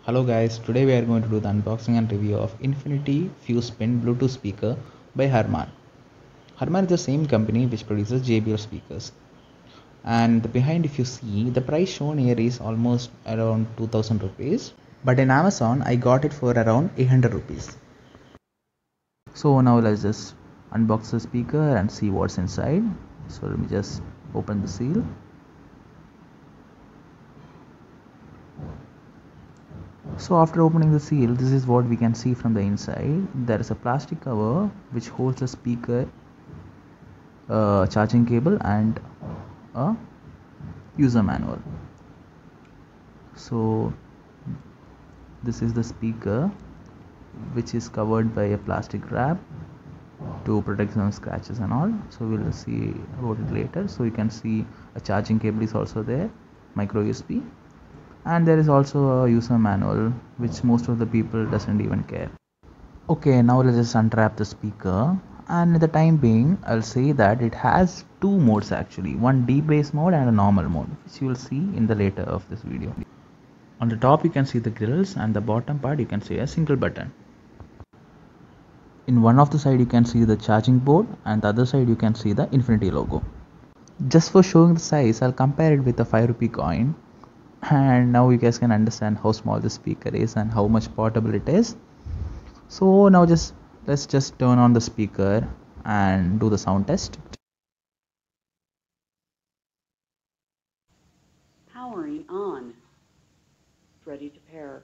Hello guys, today we are going to do the unboxing and review of Infinity Fuse Spin Bluetooth speaker by Harman. Harman is the same company which produces JBL speakers. And behind, if you see, the price shown here is almost around 2000 rupees. But in Amazon, I got it for around 800 rupees. So now let's just unbox the speaker and see what's inside. So let me just open the seal. So after opening the seal, this is what we can see from the inside. There is a plastic cover which holds the speaker, charging cable and a user manual. So this is the speaker which is covered by a plastic wrap to protect some scratches and all. So we'll see about it later. So you can see a charging cable is also there, micro USB, and there is also a user manual which most of the people doesn't even care. Okay, now let's just unwrap the speaker, and at the time being I'll say that it has two modes actually, one deep bass mode and a normal mode, which you will see in the later of this video. On the top you can see the grills, and the bottom part you can see a single button. In one of the side you can see the charging board, and the other side you can see the Infinity logo. Just for showing the size, I'll compare it with a 5 rupee coin, and now you guys can understand how small the speaker is and how much portable it is. So now let's just turn on the speaker and do the sound test. Powering on. Ready to pair.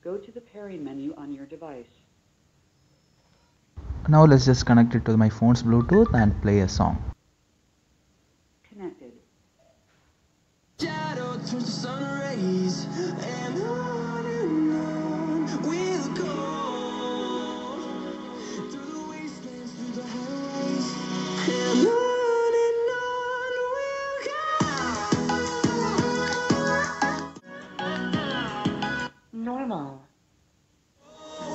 Go to the pairing menu on your device. Now let's just connect it to my phone's Bluetooth and play a song. Connected. Shadow turns to sun rays, and on we'll go through the wastelands, through the highways, and on we'll go. Normal.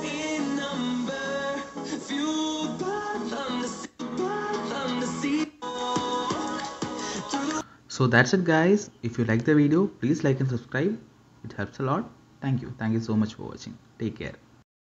In number, fueled by thunder, sea. So that's it guys. If you like the video, please like and subscribe. It helps a lot. Thank you so much for watching. Take care.